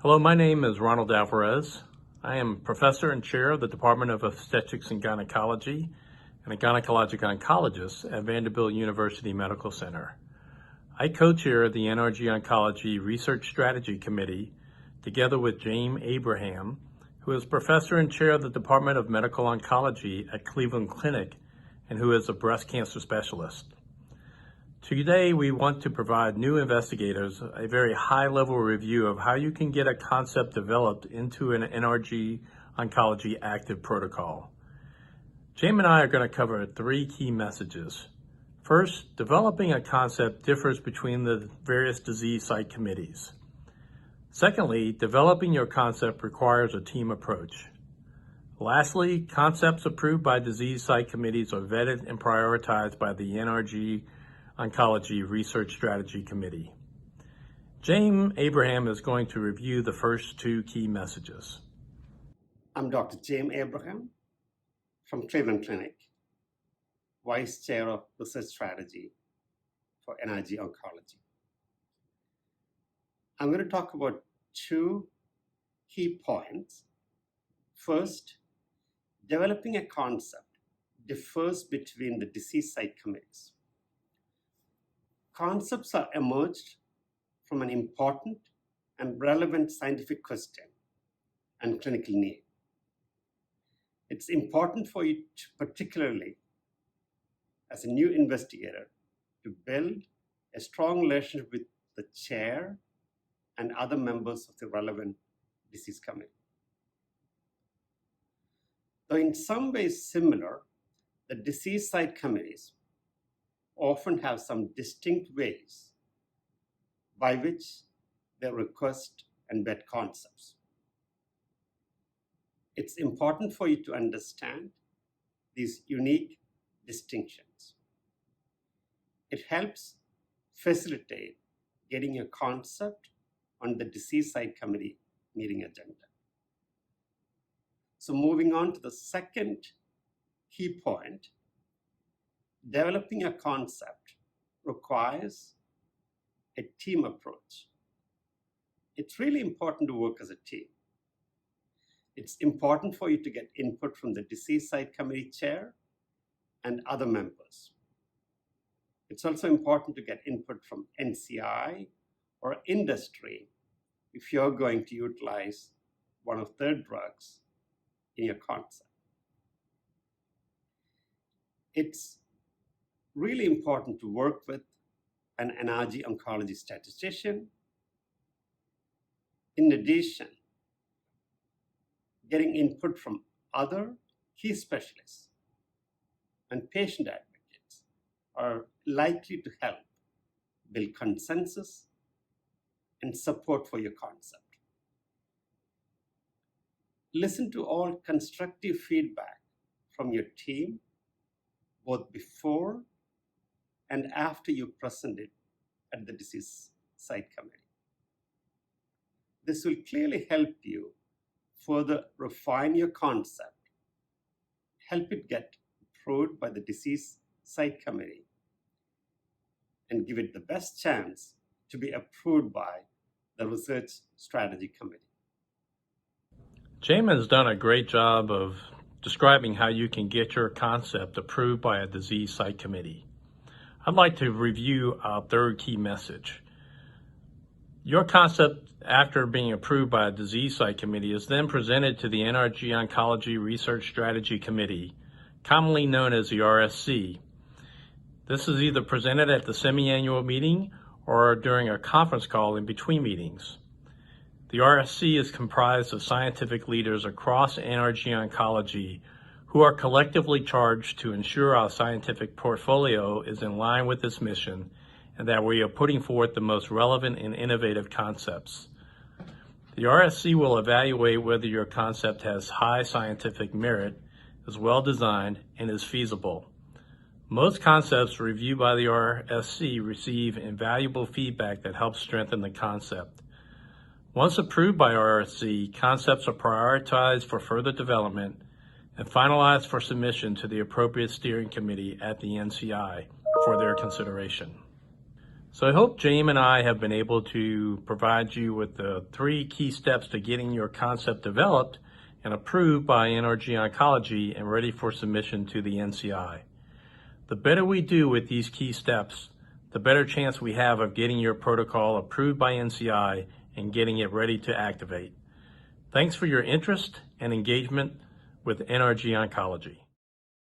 Hello, my name is Ronald Alvarez. I am professor and chair of the Department of Obstetrics and Gynecology and a gynecologic oncologist at Vanderbilt University Medical Center. I co-chair the NRG Oncology Research Strategy Committee together with Jame Abraham, who is professor and chair of the Department of Medical Oncology at Cleveland Clinic and who is a breast cancer specialist. Today, we want to provide new investigators a very high-level review of how you can get a concept developed into an NRG oncology active protocol. Jame and I are going to cover 3 key messages. First, developing a concept differs between the various disease site committees. Secondly, developing your concept requires a team approach. Lastly, concepts approved by disease site committees are vetted and prioritized by the NRG Oncology Research Strategy Committee. Jame Abraham is going to review the first 2 key messages. I'm Dr. Jame Abraham from Cleveland Clinic, Vice Chair of Research Strategy for NRG Oncology. I'm going to talk about 2 key points. First, developing a concept differs between the disease site committees. Concepts are emerged from an important and relevant scientific question and clinical need. It's important for you, particularly as a new investigator, to build a strong relationship with the chair and other members of the relevant disease committee. Though in some ways similar, the disease site committees often have some distinct ways by which they request and vet concepts. It's important for you to understand these unique distinctions. It helps facilitate getting a concept on the disease site committee meeting agenda. So moving on to the second key point, developing a concept requires a team approach. It's really important to work as a team. It's important for you to get input from the disease site committee chair and other members. It's also important to get input from NCI or industry if you're going to utilize one of their drugs in your concept. It's really important to work with an NRG oncology statistician. In addition, getting input from other key specialists and patient advocates are likely to help build consensus and support for your concept. Listen to all constructive feedback from your team, both before and after you present it at the disease site committee. This will clearly help you further refine your concept, help it get approved by the disease site committee, and give it the best chance to be approved by the research strategy committee. Jame has done a great job of describing how you can get your concept approved by a disease site committee. I'd like to review our 3rd key message. Your concept, after being approved by a disease site committee, is then presented to the NRG Oncology Research Strategy Committee, commonly known as the RSC. This is either presented at the semi-annual meeting or during a conference call in between meetings. The RSC is comprised of scientific leaders across NRG Oncology who are collectively charged to ensure our scientific portfolio is in line with this mission and that we are putting forth the most relevant and innovative concepts. The RSC will evaluate whether your concept has high scientific merit, is well designed, and is feasible. Most concepts reviewed by the RSC receive invaluable feedback that helps strengthen the concept. Once approved by RSC, concepts are prioritized for further development and finalized for submission to the appropriate steering committee at the NCI for their consideration. So I hope Jame and I have been able to provide you with the 3 key steps to getting your concept developed and approved by NRG Oncology and ready for submission to the NCI. The better we do with these key steps, the better chance we have of getting your protocol approved by NCI and getting it ready to activate. Thanks for your interest and engagement with NRG Oncology.